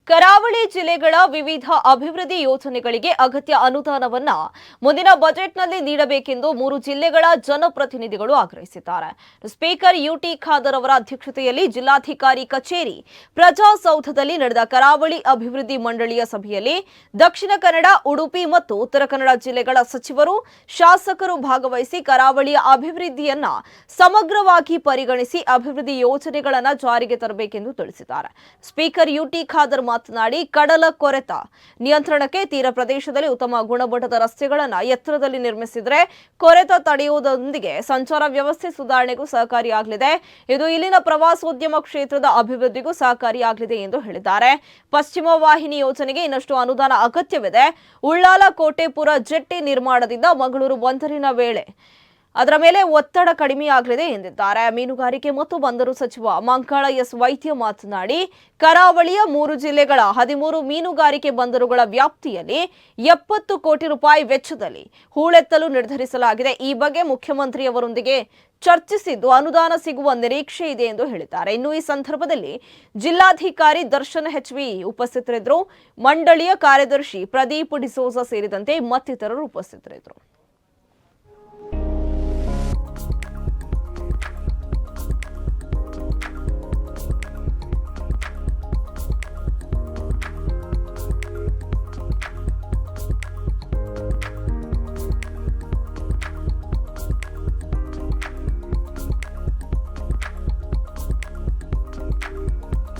ಕರಾವಳಿ ಜಿಲ್ಲೆಗಳ ವಿವಿಧ ಅಭಿವೃದ್ಧಿ ಯೋಜನೆಗಳಿಗೆ ಅಗತ್ಯ ಅನುದಾನವನ್ನ ಮುಂದಿನ ಬಜೆಟ್ನಲ್ಲಿ ನೀಡಬೇಕೆಂದು 3 ಜಿಲ್ಲೆಗಳ ಜನಪ್ರತಿನಿಧಿಗಳು ಆಗ್ರಹಿಸಿದ್ದಾರೆ. ಸ್ಪೀಕರ್ ಯುಟಿ ಖಾದರ್ ಅವರ ಅಧ್ಯಕ್ಷತೆಯಲ್ಲಿ ಜಿಲ್ಲಾಧಿಕಾರಿ ಕಚೇರಿ ಪ್ರಜಾಸೌಧದಲ್ಲಿ ನಡೆದ ಕರಾವಳಿ ಅಭಿವೃದ್ಧಿ ಮಂಡಳಿಯ ಸಭೆಯಲ್ಲಿ ದಕ್ಷಿಣ ಕನ್ನಡ, ಉಡುಪಿ ಮತ್ತು ಉತ್ತರ ಕನ್ನಡ ಜಿಲ್ಲೆಗಳ ಸಚಿವರು, ಶಾಸಕರು ಭಾಗವಹಿಸಿ ಕರಾವಳಿಯ ಅಭಿವೃದ್ಧಿಯನ್ನ ಸಮಗ್ರವಾಗಿ ಪರಿಗಣಿಸಿ ಅಭಿವೃದ್ಧಿ ಯೋಜನೆಗಳನ್ನು ಜಾರಿಗೆ ತರಬೇಕೆಂದು ತಿಳಿಸಿದ್ದಾರೆ. ಸ್ಪೀಕರ್ ಯುಟಿ ಖಾದರ್ ಮಾತನಾಡಿ, ಕಡಲ ಕೊರೆತ ನಿಯಂತ್ರಣಕ್ಕೆ ತೀರ ಪ್ರದೇಶದಲ್ಲಿ ಉತ್ತಮ ಗುಣಮಟ್ಟದ ರಸ್ತೆಗಳನ್ನು ಎತ್ತರದಲ್ಲಿ ನಿರ್ಮಿಸಿದರೆ ಕೊರೆತ ತಡೆಯುವುದರೊಂದಿಗೆ ಸಂಚಾರ ವ್ಯವಸ್ಥೆ ಸುಧಾರಣೆಗೂ ಸಹಕಾರಿಯಾಗಲಿದೆ. ಇದು ಇಲ್ಲಿನ ಪ್ರವಾಸೋದ್ಯಮ ಕ್ಷೇತ್ರದ ಅಭಿವೃದ್ಧಿಗೂ ಸಹಕಾರಿಯಾಗಲಿದೆ ಎಂದು ಹೇಳಿದ್ದಾರೆ. ಪಶ್ಚಿಮ ವಾಹಿನಿ ಯೋಜನೆಗೆ ಇನ್ನಷ್ಟು ಅನುದಾನ ಅಗತ್ಯವಿದೆ. ಉಳ್ಳಾಲ ಕೋಟೆಪುರ ಜೆಟ್ಟಿ ನಿರ್ಮಾಣದಿಂದ ಮಂಗಳೂರು ಬಂದರಿನ ವೇಳೆ ಅದರ ಮೇಲೆ ಒತ್ತಡ ಕಡಿಮೆಯಾಗಲಿದೆ ಎಂದಿದ್ದಾರೆ. ಮೀನುಗಾರಿಕೆ ಮತ್ತು ಬಂದರು ಸಚಿವ ಮಂಕಾಳ ಎಸ್ ವೈದ್ಯ ಮಾತನಾಡಿ, ಕರಾವಳಿಯ 3 ಜಿಲ್ಲೆಗಳ 13 ಮೀನುಗಾರಿಕೆ ಬಂದರುಗಳ ವ್ಯಾಪ್ತಿಯಲ್ಲಿ 70 ಕೋಟಿ ರೂಪಾಯಿ ವೆಚ್ಚದಲ್ಲಿ ಹೂಳೆತ್ತಲು ನಿರ್ಧರಿಸಲಾಗಿದೆ. ಈ ಬಗ್ಗೆ ಮುಖ್ಯಮಂತ್ರಿಯವರೊಂದಿಗೆ ಚರ್ಚಿಸಿದ್ದು ಅನುದಾನ ಸಿಗುವ ನಿರೀಕ್ಷೆ ಇದೆ ಎಂದು ಹೇಳಿದ್ದಾರೆ. ಇನ್ನು ಈ ಸಂದರ್ಭದಲ್ಲಿ ಜಿಲ್ಲಾಧಿಕಾರಿ ದರ್ಶನ್ ಹೆಚ್ವಿ ಉಪಸ್ಥಿತರಿದ್ದರು. ಮಂಡಳಿಯ ಕಾರ್ಯದರ್ಶಿ ಪ್ರದೀಪ್ ಡಿಸೋಜಾ ಸೇರಿದಂತೆ ಮತ್ತಿತರರು ಉಪಸ್ಥಿತರಿದ್ದರು.